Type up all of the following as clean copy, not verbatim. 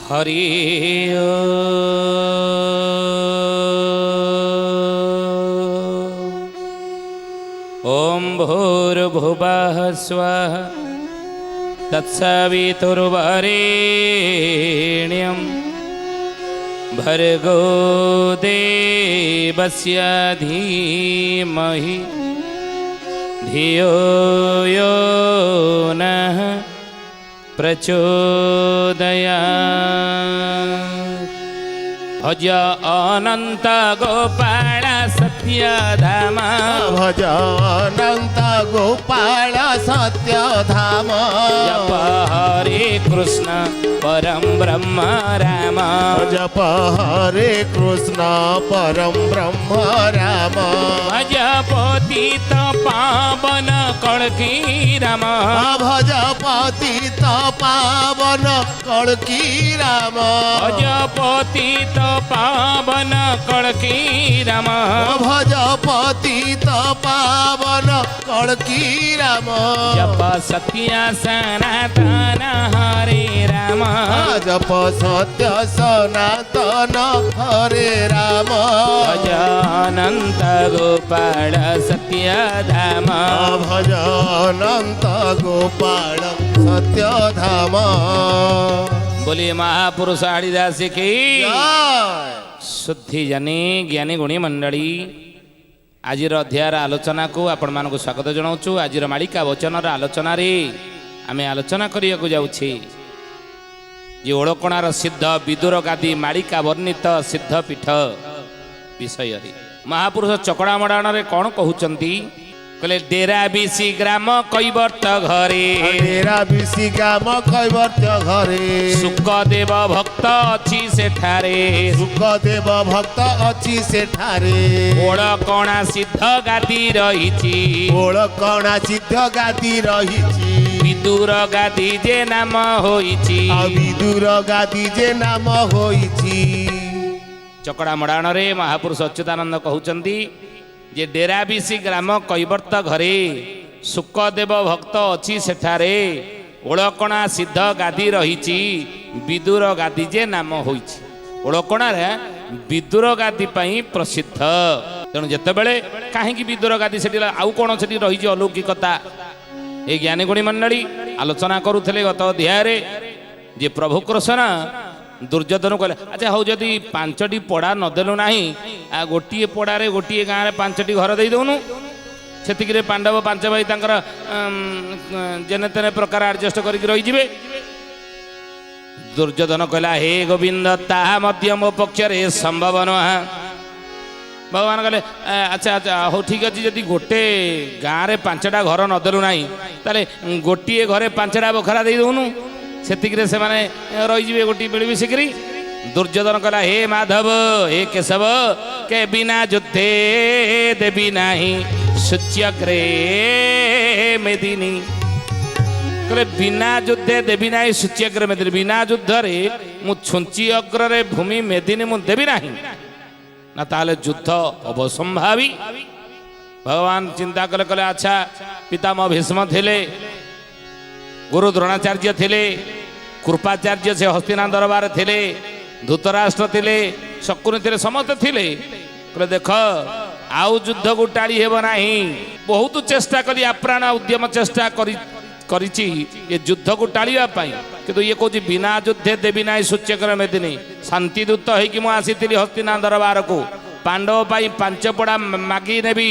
हरि ओम भूर्भुवः स्वः तत्सवितुर्वरेण्यं भर्गो देवस्य धीमहि धियो यो नः प्रचोदयात्। भज अनंत गोपाल सत्यधाम, भज अनंत गोपाल सत्यधाम। जप हरे कृष्ण परम ब्रह्म राम, जप हरे कृष्ण परम ब्रह्म राम। भज पतित पावन कल्की राम, भज पतित पावन कल्की राम। भज पतित पावन कल्की राम, भज पतित पावन कल्की राम। जप सत्य सनातन हरे राम, जप सत्य सनातन हरे राम। भज अनंत गोपाल सत्यधाम, भज अनंत गोपाल सत्यधाम। बोलिए महापुरुष आदिदास की जय। शुद्धि जनी ज्ञानी गुणी मंडली आज अध्यायर आलोचना को आपण मानक स्वागत जनाऊँ। आज मालिका वचन आलोचन आम आलोचना करने को जाऊे जे ओळकणार सिद्ध विदुर गादी मालिका वर्णित सिद्ध पीठ विषय महापुरुष चकड़ा मड़ाण कौन कहते कहले डेरा बिसी ग्राम कैवर्त घरे, डेरा बिसी ग्राम कैवर्त घरे। सुखदेव भक्त अच्छी सेठारे, सुखदेव भक्त अच्छी सेठारे। ओळकणा सिद्ध गादी रहिछि, ओळकणा सिद्ध गादी रहिछि। विदुर गादी जे नाम होइछि, विदुर गादी जे नाम होइछि। चकड़ा मड़ाण रे महापुरुष अच्युतानंद कहउचंती जे डेरा बिसी ग्राम कैवर्त घरे, सुखदेव भक्त अच्छी सेठारे। ओळकणा सिद्ध गादी रहिछि, विदुर गादी जे नाम होइछि। ओळकणा रे विदुर गादी पई प्रसिद्ध। तेणु जेतेबेले काहेकि विदुर गादी सेठी आउ कोन सेठी रहिछि अलौकिकता ए ज्ञानी गुणी मंडली आलोचना करुथिले गत अध्याय जे प्रभु कृष्ण दुर्योधन कहले अच्छा हौ जदि 5टी पड़ा नदेलु नाही आ गोटिए पड़ारे गोटिए गाँव में 5टी घर दे दउनु सेतिकिरे पांडव 5 भाई तांकर जेने तेने प्रकार एडजस्ट करके रही जिवे। दुर्योधन कहला हे गोविंद ताहा मध्य मो पक्ष रे संभव नह। भगवान कहले अच्छा अच्छा हो ठीक अच्छे जदि गोटे गाँव में 5टा घर नदेलु नाही ताले गोटिए घरे 5टा बखरा दे दउनु सेतिकिरे से माने रही गोटी मिली मिसिकी। दुर्योधन कहला हे माधव हे केशव के बिना युद्धे देवी नाही सूच्यग्रे मेदिनी। कहले बिना युद्धे देवी नाही सूच्यग्रे मेदिनी, बिना युद्ध रे मु छुंची अग्र रे भूमि मेदिनी मु देवी नाही ना ताले युद्ध अवसंभावी। भगवान चिंता कले कले अच्छा पितामह भीष्म थिले, गुरु द्रोणाचार्य थिले, कृपाचार्य से हस्तिना दरबार थिले, धूतराष्ट्र थिले, शकुनि थिले, समस्त थिले। कहले देख आउ युद्ध को टाड़ी हेब नाही। बहुत चेष्टा करी आप्राण उद्यम चेष्टा करिछि ये युद्ध को टाळिबा पई, किंतु ये कहूँ बिना युद्धे देवी नाही सूच्यकर मेदिनी। शांति दूत होइकि मु आसीथिली हस्तिना दरबार को पांडव पाई 5 पड़ा मागी नेबी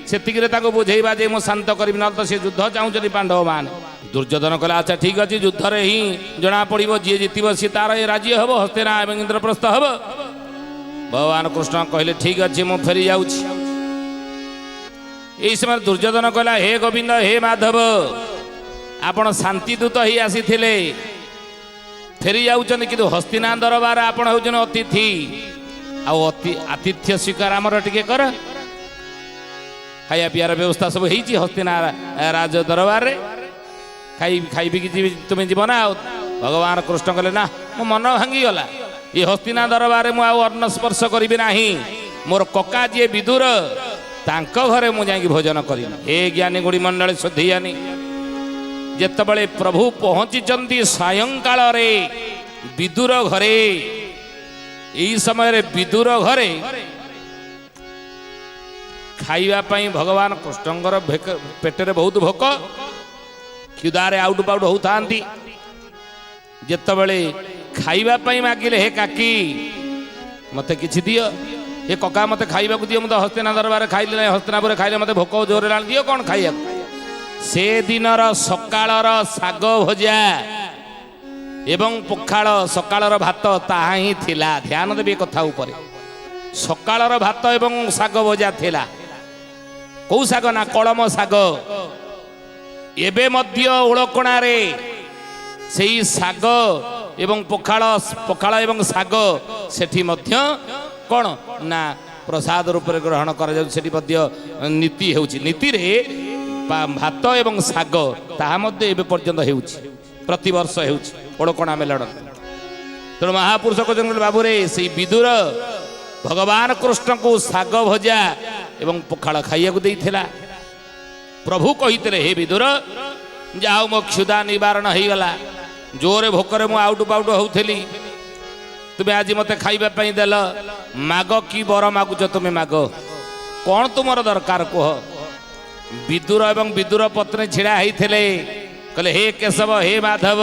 सेतिकिरे ताको बुझेइबा जे मु शांत करिबि न तो से युद्ध चाहूचनी पांडव मान। दुर्योधन कहला अच्छा ठीक अच्छे युद्ध रे ही जना पड़ो जी जीतब सी तार ये राज्य हम हस्तिना एवं इंद्रप्रस्थ हम। भगवान कृष्ण कहले ठीक अच्छे मु फेरी जाऊँ। यही समय दुर्योधन कहला हे गोविंद हे माधव आपण शांति दूत ही आसी फेरी जाऊँ कि हस्तिना दरबार आपण होउछन अतिथि आतिथ्य स्वीकार आमर टिके कर। खाया पियार व्यवस्था सब होती हस्तिना राज दरबार रे खाई तुम्हें जीव ना। भगवान कृष्ण कहले ना मो मन भांगी गला ये हस्तिना दरबार मु अन्न स्पर्श करी ना। मोर कका जी विदुर तांको घरे मु जाई भोजन करी। हे ज्ञानी गुणी मंडल शुद्धियानी जेतबळे प्रभु पहुँची सायंकाल रे विदुर घरे यही समय विदुर घरे खाइबा पाई भगवान कृष्णଙ୍କର पेटरे बहुत भोक क्षुधारे आउट पाउट होता जेतबेले खाइबा पाई मागिले हे काकी मते किछि दियो हे कका मते खाइबा को दियो मते हस्तिना दरबार खाइले नै हस्तिनापुर खाइले मते भोक जोरे लान दियो कोन खाइया से दिनर सकाळर साग भजा एवं पखाळ सकाळर भात ताहा ही थिला ध्यान देबे कथा उपरे सकाळर भात एवं साग भजा थिला कौ साग ना कलम साग एबे मध्य ओळकणारे सेई साग एवं पखाळ पखाळ एवं साग सेठी मध्य कोन ना प्रसाद रूप रे ग्रहण करा जाउ सेठी मध्य नीति हेउची नीति रे भात एवं साग ताहा मध्य एबे पर्यंत हेउची प्रति वर्ष हेउची ओळकणा मेलण तेणु महापुरुष कहते बाबू रे से विदुर भगवान कृष्ण को साग भजा एवं पखाळ खाइया देइथिला प्रभु कहितले हे विदुर जाओ मो क्षुधा निवारण हो गला जोरे भोकरे मु आउट पाउट होउथली तुमे आज मते खाइबा पई देल माग की बर मागुच तुमे माग कौन तुमर दरकार कह विदुर एवं विदुर पत्नी छिड़ा होइथिले कहले हे केशव हे माधव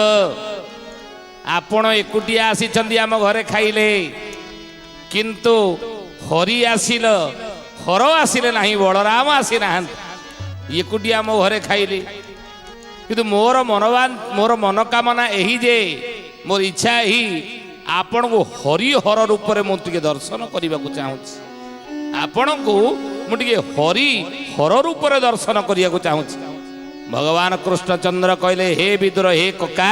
आपण एकुटिया आसीचंदी आम घरे खाइले किंतु हरि आसिल हर आसिले नाही बलराम आसी ना एकुटिया मो घरे खाइले किंतु मोर मनवान मोर मनोकामना यही जे मोर इच्छा ही आपण को हरिहर रूप में मुझे दर्शन करने को चाहूँगी आपण को मुझे हरिहर रूप में दर्शन करने को चाहूँगी भगवान कृष्णचंद्र कहले हे विदुर हे कका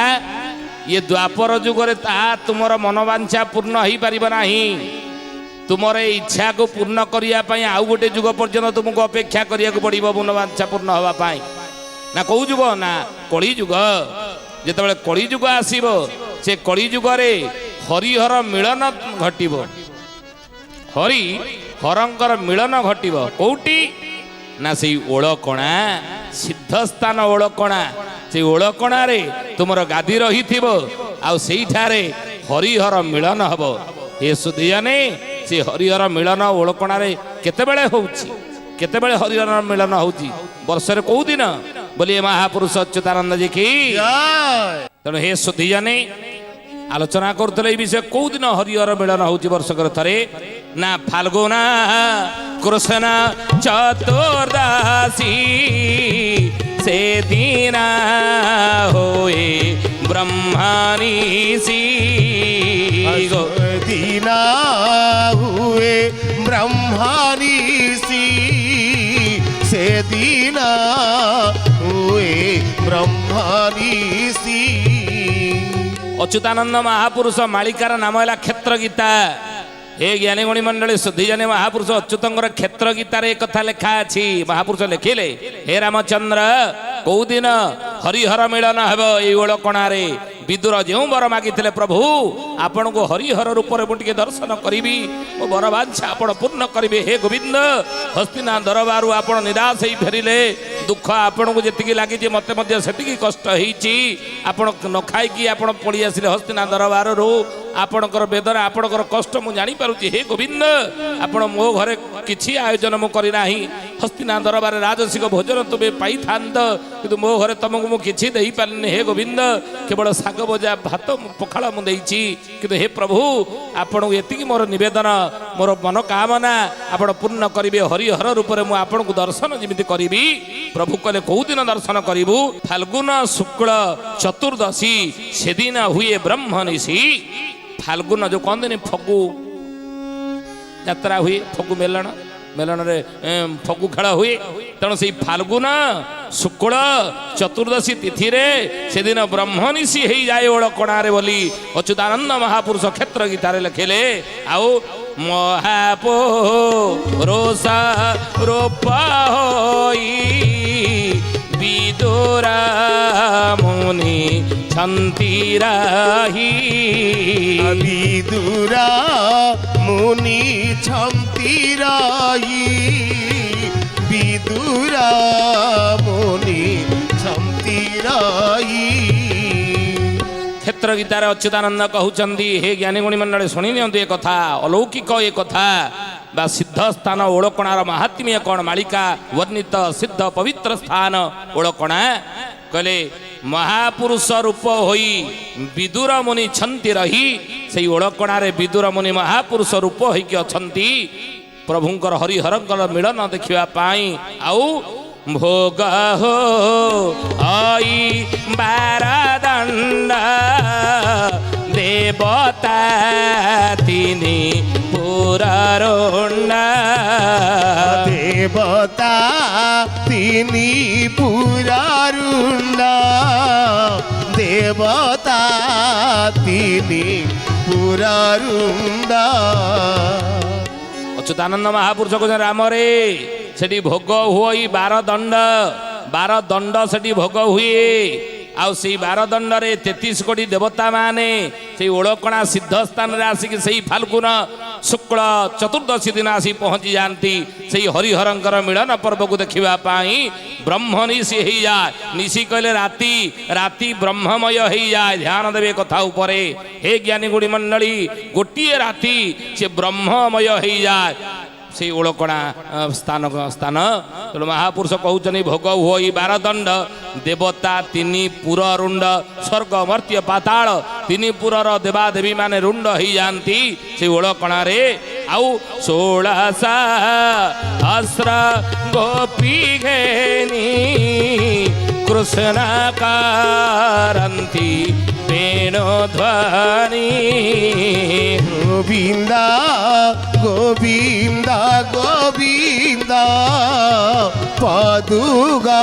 ये द्वापर जुगरे ता तुमर मनोवांछा पूर्ण हो पार नाही तुमर इच्छा को पूर्ण करने आउ गोटे जुग पर्यंत तुमको अपेक्षा करने को पड़ो मनोवांछा पूर्ण होगापाई ना कौ जुग ना कली जुग जिते कली जुग आसब से कली जुगरे हरिहर मिलन घटब हरि हरंकर मिलन घटब कौटी ना से ओळकणा सिद्धस्थान ओळकणा से ओळकणा रे तुमर गादी रही आठारे हरिहर मिलन हब हे सुधियाने से हरिहर मिलन ओळकणा रे केतेबेले होउची केतेबेले हरिहर मिलन होउची वर्षरे कौ दिन बोलिए महापुरुष अच्युतानंद जी की तेणु हे सुधियाने आलोचना करते विषय कौ दिन हरिहर मिलन होउची वर्षकर थरे ना फाल्गुना कृष्ण चतुर्दशी से दीना होए ब्रह्मनिषि दीना हुए ब्रह्मनिषि से दीना हुए ब्रह्मनिषि अच्युतानंद महापुरुष मालिकार नाम है क्षेत्र गीता हे ज्ञानीगुणी मंडली सुधीजने महापुरुष अच्युतंकर क्षेत्र गीतार एक कथा लेखा अछि महापुरुष लिखिले हे रामचंद्र कौ दिन हरिहर मिलन हेब ये ओळकणारे विदुर जो वर मागी प्रभु आपण को हरिहर रूप में दर्शन करी मो वर बांछा आपण पूर्ण करेंगे हे गोविंद हस्तिना दरबार आपण निराश ही फेरिले दुख आपण को जी लगी मत से कष्ट आपण न खाई आपण पड़ी आसिले हस्तिना दरबार रू आपणकर वेदना आपणकर कष्ट मु जानी पारुची हे गोविंद आपण मो घरे किछि आयोजन मु करी नाही हस्तिना दरबार राजसिक भोजन तुमे पाई थांत किंतु मो घरे तुमको मु किछि देई पारनी हे गोविंद केवल साग भजा भात पखाळ मु देइछि किंतु हे प्रभु आपण एतिकी मोर निवेदन मोर मनोकामना आपण पूर्ण करिवे हरिहर रूप में मु आपण को दर्शन जिमिति करिवि प्रभु कहले कौ दिन दर्शन करिवु फाल्गुन शुक्ल चतुर्दशी सेदिन हुए ब्रह्मनिषि फाल्गुन जो कहते फगु यात्रा हुए फगु मेलन मेलन रे फगु खेल हुए तेणु से फाल्गुन शुक्ल चतुर्दशी तिथि रे से दिन ब्रह्मनिषि हो जाए ओळकणारे बोली अच्युतानंद महापुरुष क्षेत्र गीतार लिखिले आओ महापो रोसा रोपा होई विदुरा मुनि छंतीराही विदुरा मुनि छंतीराही विदुरा मुनि छंतीराही क्षेत्र गीतार अच्युतानंद कहउचंदी हे ज्ञानी गुणी मंडली शुणी नियंतु ए कथा अलौकिक ए कथा बा सिद्ध स्थान ओळकणार महात्म्य कौन मालिका वर्णित सिद्ध पवित्र स्थान ओळकणा कहले महापुरुष रूप होई विदुर मुनि छंती रही से ओळकणार विदुर मुनि महापुरुष रूप होइकि अछंती प्रभुंकर हरिहरंकर मिलन देखिबा पाई आउ भोग हो आई बारदंड देवता तिनी पुररुंड देवता तिनी पुररुंड देवता तिनी पुररुंड अच्युतानंद महापुरुष को राम रे सेठी भोग हुई 12 दंड सेठी भोग हुए आउ से 12 दंड रे 33 कोटी देवता माने से ओळकणा सिद्ध स्थान रे आसिक से फाल्गुन शुक्ल चतुर्दशी दिन आसी पहुंची जानती से हरिहरंकर मिलन पर्व को देखिबा पाई ब्रह्म निशी ही जाए निशी कहले राति राति ब्रह्ममय ही जाए ध्यान देवे कथा उपरे हे ज्ञानी गुणी मंडली गोटिए राति से ब्रह्ममय ही जाए से ओळकणा स्थान स्थान तेणु महापुरुष कहउचनी भोग हुई 12 दंड देवता तिनी पुर रुंड स्वर्ग मर्त्य पाताल तिनी पुरर देवादेवी माने रुंड ही जानती से ओळकणा रे आउ 16 सहस्र गोपी घेनी कृष्ण करंती वेणु ध्वनि गोविंदा गोविंदा गोविंदा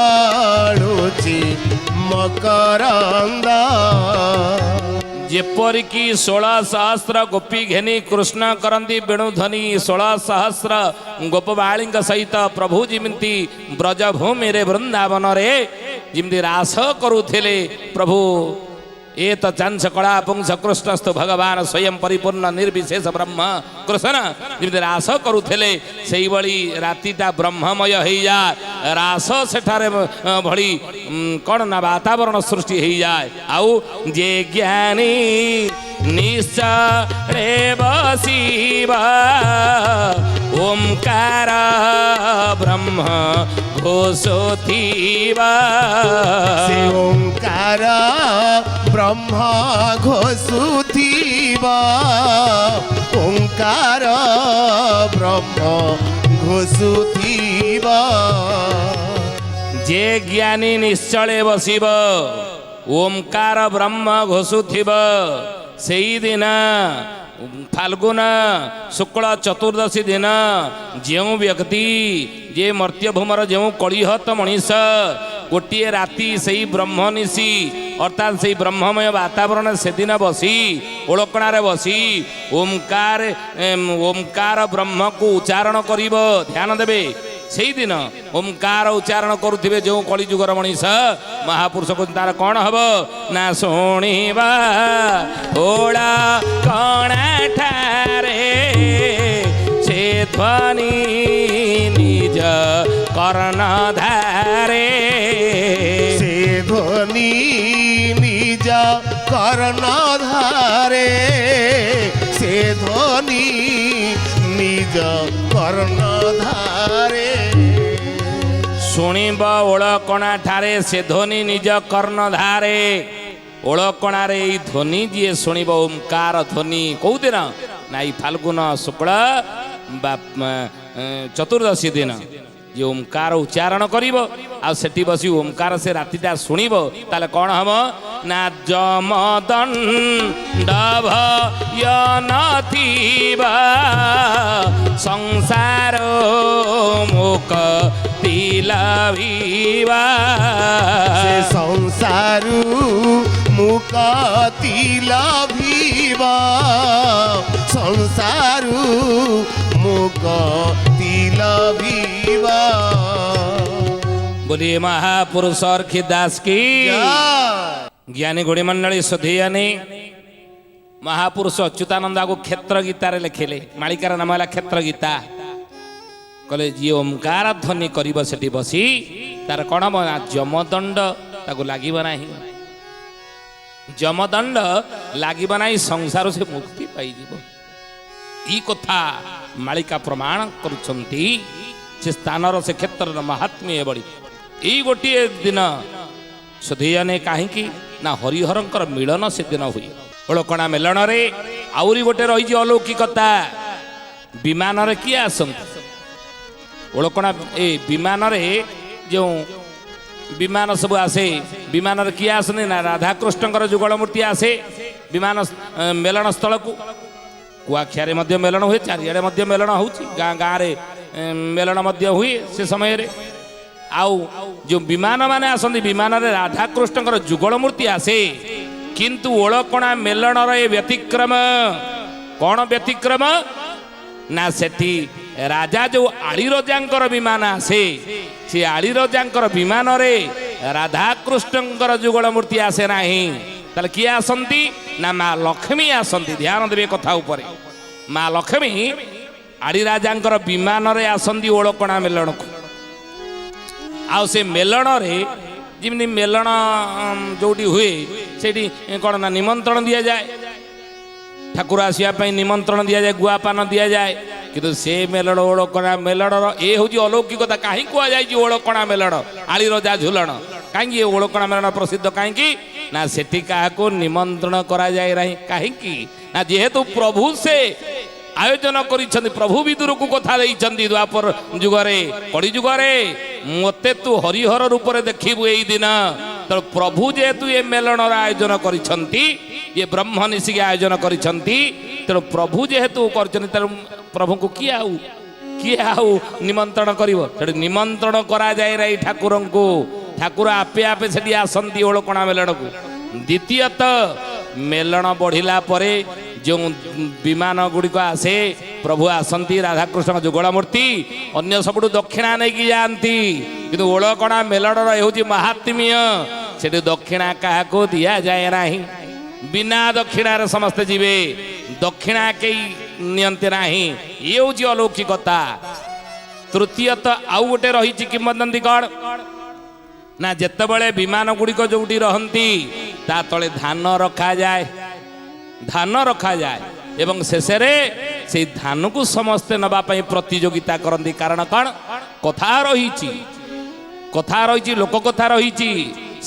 पदुगाळुची मकरंदा जेपरिकी 16 सहस्र गोपी घेनी कृष्ण करंती वेणुध्वनि 16 सहस्र गोपबाळी सहित प्रभु जिमती ब्रजभूमि रे वृंदावन रे जिमती रास करुथिले प्रभु ए तो चांस कला पुंस कृष्णस्तु भगवान स्वयं परिपूर्ण निर्विशेष ब्रह्म कृष्ण जमी रास करुले से भली रातिटा ब्रह्ममय हो जाए रास सेठारे भली कौन ना वातावरण सृष्टि हो जाए आउ जे ज्ञानी निश्चय बसीबा ओंकार ब्रह्म घोषोथिबा से ओंकार ब्रह्म घोषुथिबा ओंकार ब्रह्म घोषुथिबा जे ज्ञानी निश्चले बसिब ओंकार ब्रह्म घोषुथिब सेई दिन फाल्गुन शुक्ल चतुर्दशी दिन जो व्यक्ति जे मर्त्यभूमर जो कलिहत मनीष गोटे राति से ब्रह्म निशी अर्थात से ब्रह्ममय वातावरण से दिन बसी ओळकणार बसी ओंकार ओंकार ब्रह्म को उच्चारण करिब ध्यान देवे से दिन ओंकार उच्चारण करुथिबे जो कलिजुगर मनीष महापुरुष को तार कौन हब ना शुणिबा ओळा कणा ठारे से ध्वनि निज कर्ण धारे से ध्वनि निज कर्ण धारे से ध्वनि निज कर्ण धारे शुणिब ओळकणा ठारे से ध्वनि निज कर्ण धारे ओळकणार ये ध्वनि जी शुणिब ओंकार ध्वनि कौ दिन ना फाल्गुन शुक्ल चतुर्दशी दिन ये ओंकार उच्चारण करिब आ सेठी बसी ओंकार से रातिटा शुणिब ताले कौन हम ना जमदंड भय नथिबा संसार मुक्ति लभिबा से संसारु मुक्ति लभिबा संसारु मुक्ति लभिबा बोलिए महापुरुष अर्खिदास की ज्ञानी गुणी मंडली सुधियानी महापुरुष अच्युतानंद को क्षेत्र गीतार लिखिले मालिकार नाम है क्षेत्र गीता कहले जी ओंकार ध्वनि करिब सेठी बसी तार कौन हम जमदंड ताको लागिब नाही जमदंड लागिब नाही संसार से मुक्ति पाइजिब ई कथा मालिका प्रमाण करुछंती से स्थानर से क्षेत्र महात्म्य बड़ी ई गोटे दिन सुधीजने कहीं ना हरिहरंकर मिलन से दिन हुए ओलकणा मेलन रे आउरी गोटे रही अलौकिकता विमान रे किए आसंती ओलकणा ए विमान रे जो विमान सब आसे विमान रे किए आसने ना राधाकृष्णकर जुगल मूर्ति आसे विमान मेलन स्थल को कुआखिया मध्य मेलन हुए चारिआडे मध्य मेलन होउची गाँ गाँ रे मेलन मध्य हुए से समय रे आउ जो विमान माने आसंती विमान रे राधाकृष्णकर जुगल मूर्ति आसे किंतु ओलकणा मेलन रे व्यतिक्रम कौन व्यतिक्रम ना सेठी राजा जो आलीरजांकर विमान आसे से आलीरजांकर विमान रे राधाकृष्णकर जुगल मूर्ति आसे नाही ताले किए आसंती ना माँ लक्ष्मी आसंती ध्यान देवे कथा उपरे माँ लक्ष्मी आलीराजांकर विमान रे आसंती ओलकणा मेलन को आउ से मेलन रे जिमनी मेलन जोटी हुए सेठी कौन ना निमंत्रण दिया जाए ठाकुर आसवाई निमंत्रण दि जाए गुआपान दि जाए किंतु से मेलण ओलकणा मेलणर ए हूँ अलौकिकता कहीं कहुई ओलकणा मेलण आली रजा झुलण कहीं ओलकणा मेलण प्रसिद्ध कहीं ना सेठी क्या निमंत्रण करा जाए नहीं कहीं ना जेहेतु प्रभु से आयोजन कर प्रभु विदुर को कथा देइछन्ति द्वापर जुगरे कड़ी जुगरे मते तू हरिहर रूप में देखिबु एई दिन तो प्रभु जेहेतु ये मेलणर आयोजन करिछन्ति ये ब्रह्म निशिके आयोजन करिछन्ति तेणु प्रभु जेहेतु करछन्ति तेणु प्रभु को किए आउ निमंत्रण करिवो तेणु निमंत्रण करा जाए रे ठाकुर को ठाकुर आपे आपे सेठी आसंती ओलकणा मेलण को द्वितीयत मेलण बढ़िला परे जो विमान गुड़िक आसे प्रभु आसंती राधाकृष्ण जुगल मूर्ति अन्य सबुठ दक्षिणा नहीं कि जाती किंतु ओलकणा मेलणर होची महात्म्य सेठी दक्षिणा क्या दि जाए ना बिना दक्षिणार समस्ते जीवे दक्षिणा कई नियंते नाही ये होची अलौकिकता तृतीयत आउ गोटे रही किंवदंती कौन ना जेतेबेले विमान गुड़िक जोटी रहंती ता तले धान रखा जाए एवं शेषे से धान को समस्ते नबा पई प्रतियोगिता करंती कारण कौन कथा रही लोक कथा रही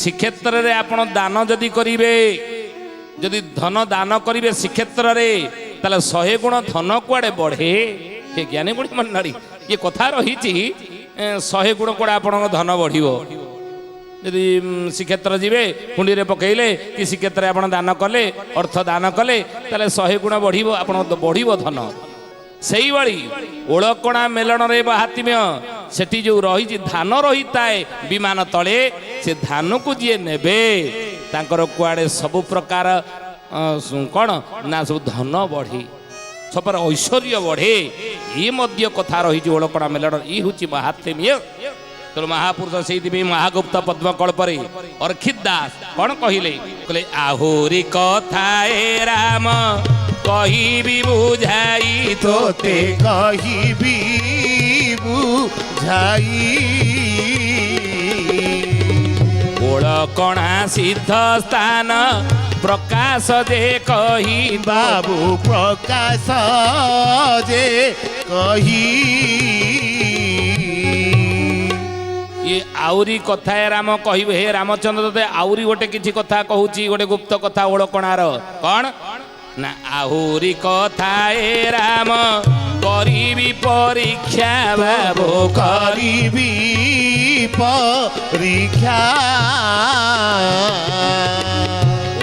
श्रीक्षेत्र रे आपण दान जदि करिवे जदि धन दान करिवे श्रीक्षेत्र रे ताले 100 गुण धन कुआडे बढ़े हे ज्ञानी गुणी मंडली ये कथा रही 100 गुण कुआडे आपण धन बढ़िबो यदि श्रीक्षेत्र जीवे हुंडी रे पकेइले कि श्रीक्षेत्र आप दान कले अर्थ दान कले ताले 100 गुण बढ़िबो आपण बढ़िबो धन सेही बड़ी ओलकणा मेलन रे महात्म्य सेठी जो रही धान रही थाए विमान तले से धान को जी नेबे तांकर कुआडे सब प्रकार कौन ना सब धन बढ़े सब ऐश्वर्य बढ़े ये मध्य कथा रही ओलकणा मेलन ये हूँ महात्म्य तो महापुरुष से महागुप्त पद्मकल्प अर्खित दास कौन कहले आहुरी कथाए राम कहिबी बुझाई तोते कहिबी बुझाई ओलकणा सिद्ध स्थान प्रकाश जे कही बाबू प्रकाश जे कही ये आउरी कथा राम कहबे हे रामचंद्र ते आउरी गोटे किछि कथा कहूची गोटे गुप्त कथा ओलकणार कौन ना आहुरी कथा राम करिबी परीक्षा बाबू करिबी परीक्षा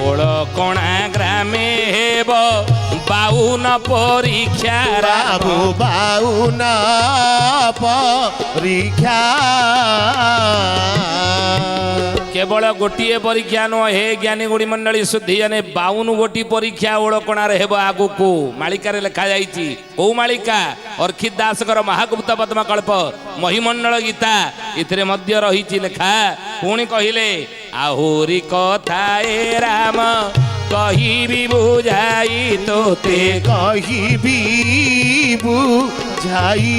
ओलकणा ग्रामे हेब 52 परीक्षा बाबू 52 परीक्षा केवल गोटे परीक्षा नुह हे ज्ञानी गुणी मंडली शुद्धि जाने 52 गोटी परीक्षा ओलकणार हेब आगु को मालिकार लिखा जाइछि कौ मालिका अर्खित दासकर महागुप्त पद्मकल्प महिमंडल गीता इतरे मध्य रही लेखा पुणी कहले आहुरी कथा राम कहिबी बुझाई तोते कहिबी बुझाई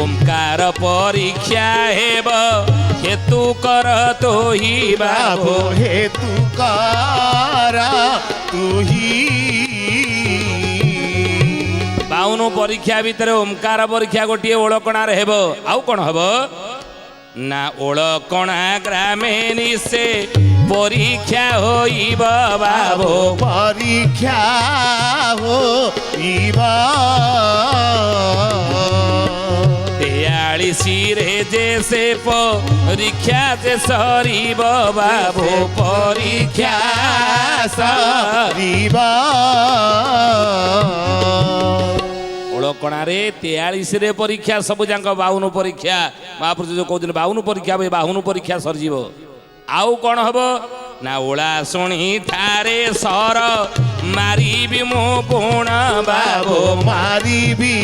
ओंकार परीक्षा हेब हेतु कर तो ही बाबो बाबो हे तू कारा तू ही बाउनु परीक्षा भितर ओंकार परीक्षा गोटे ओळकणार हेब आउ कोन हब ना ओळकणा ग्रामे निसे परीक्षा होइब बाबो परीक्षा हो इबा 43 रे जैसे परीक्षा से सरीब बाबो परीक्षा सरीबा ओळकणारे 43 रे परीक्षा सब जाक 52 परीक्षा महापुरुष जो कहते 52 परीक्षा 52 परीक्षा सरजीव आउ कौन हब ना ओळा शुणी ठारे सर मारिबी मो पुण बाबो मारी भी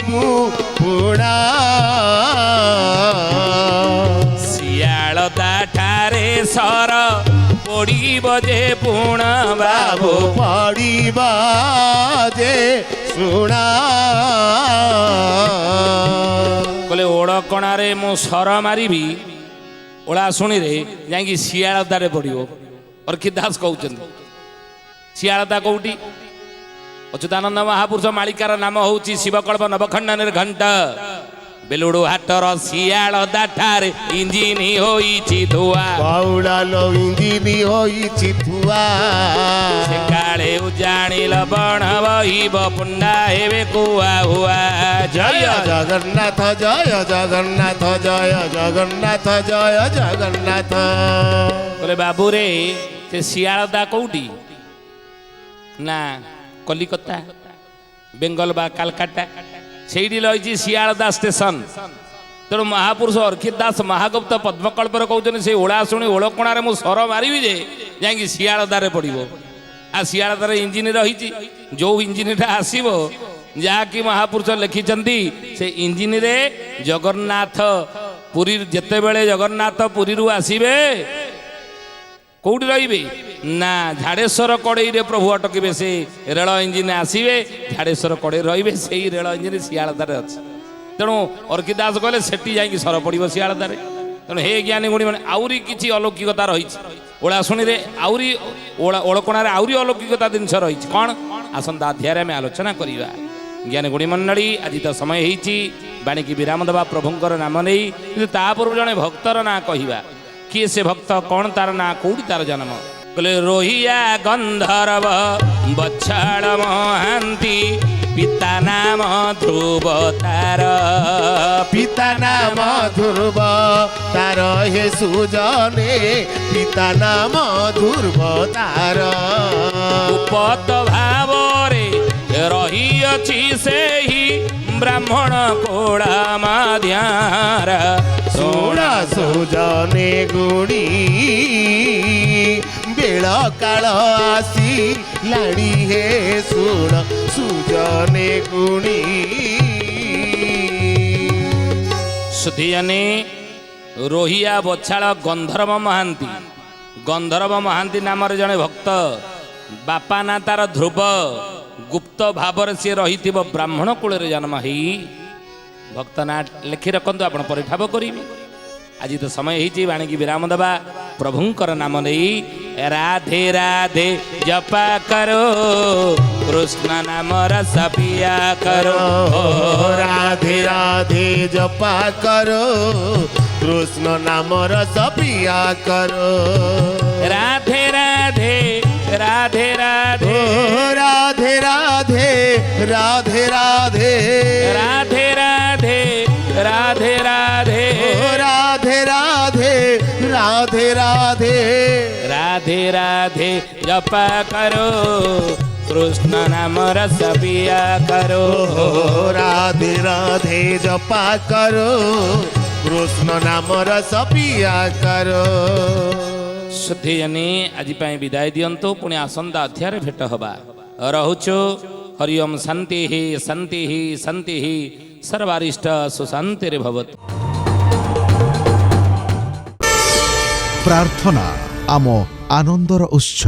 पुणा शियाळता ठारे सर पड़ीब जे पुण बाबो बाबो पड़ीबा जे सुना कहले ओळकणारे मु सर मारिबी ओळा शुणी रे जाई शियाळतारे पड़िबो और कि दास कहउचंदी शियाळता कोउटी अच्युतानंद महापुरुष मालिकार नाम होउची शिवकल्प नवखंडन घंट बेलुडू हाटर शियाळता ठारे इंजिन होईची धुआ बाउला लो इंजिनी होई चिथुआ से काळे उजाणिल बण बहिब पुंडा हेवे कुआ हुआ जय जय जगन्नाथ जय जगन्नाथ जय जगन्नाथ जय जगन्नाथ बोले बाबू रे से शियाळता कोउटी ना कलिकता बेंगल बा कालकाटा ସେଇଠି ରହିଛି ଶିଆଳଦା ଷ୍ଟେସନ ତେଣୁ ମହାପୁରୁଷ ଅର୍ଖିତ ଦାସ ମହାଗୁପ୍ତ ପଦ୍ମକଳ୍ପରେ କହୁଛନ୍ତି ସେ ଓଳା ଶୁଣି ଓଳକଣାରେ ମୁଁ ସର ମାରିବି ଯେ ଯାଇକି ଶିଆଳଦାରେ ପଡ଼ିବ ଆଉ ଶିଆଳଦାରେ ଇଞ୍ଜିନ ରହିଛି ଯୋଉ ଇଞ୍ଜିନଟା ଆସିବ ଯାହାକି ମହାପୁରୁଷ ଲେଖିଛନ୍ତି ସେ ଇଞ୍ଜିନରେ ଜଗନ୍ନାଥ ପୁରୀ ଯେତେବେଳେ ଜଗନ୍ନାଥ ପୁରୀରୁ ଆସିବେ କୋଉଠି ରହିବେ ନା ଝାଡେଶ୍ୱର କଡ଼େଇରେ ପ୍ରଭୁ ଅଟକିବେ ସେ ରେଳ ଇଞ୍ଜିନ ଆସିବେ ଝାଡେଶ୍ୱର କଡ଼େଇ ରହିବେ ସେଇ ରେଳ ଇଞ୍ଜିନ ଶିଆଳଦାରେ ଅଛି ତେଣୁ ଅର୍କିଦାସ କହିଲେ ସେଠି ଯାଇକି ସର ପଡ଼ିବ ଶିଆଳଦାରେ ତେଣୁ ହେ ଜ୍ଞାନୀ ଗୁଣୀ ମାନେ ଆହୁରି କିଛି ଅଲୌକିକତା ରହିଛି ଓଳାଶୁଣୀରେ ଆହୁରି ଓଳକଣାରେ ଆହୁରି ଅଲୌକିକତା ଜିନିଷ ରହିଛି କ'ଣ ଆସନ୍ତା ଅଧ୍ୟାୟରେ ଆମେ ଆଲୋଚନା କରିବା ଜ୍ଞାନୀ ଗୁଣୀ ମଣ୍ଡଳୀ ଆଜି ତ ସମୟ ହେଇଛି ବାଣୀକି ବିରାମ ଦେବା ପ୍ରଭୁଙ୍କର ନାମ ନେଇ କିନ୍ତୁ ତା ପୂର୍ବରୁ ଜଣେ ଭକ୍ତର ନାଁ କହିବା किए से भक्त कौन तार ना कौड़ी तार जन्म कहले रोहिया गंधर्व बच्छाड़ महांती पिता नाम ध्रुव तार पिता नाम ध्रुव तार हे सुजने पिता नाम ध्रुव तार उपत भाव रे रही से ही ब्राह्मण कोड़ा माध्यार सोण सुजने गुणी बेल काल आसी लाड़ी हे सुण सुजने गुणी सुधियानी रोहिया बछाड़ गंधर्व महांती नाम जड़े भक्त बापा ना तार ध्रुव गुप्त भाव सी रही ब्राह्मण कूल जन्म ही भक्त ना लिखि रखु आप परिठाव करी आज तो समय ही बाणीकी विराम देवा प्रभुंकर नाम नहीं राधे राधे जपा करो कृष्ण नाम रस पिया करो राधे राधे जपा करो कृष्ण नाम रस पिया करो राधे राधे राधे राधे राधे राधे राधे राधे राधे राधे राधे राधे राधे राधे राधे राधे राधे राधे जपा करो कृष्ण नाम रस पिया करो राधे राधे जपा करो कृष्ण नाम रस पिया करो सुधियानी आज विदाय दियंतु पुणी आसंता अध्याय भेट हवा रहुचु हरिओम शांति ही शांति ही शांति ही सर्वारिष्ट सुशांति भवतु प्रार्थना आम आनंदर उत्स।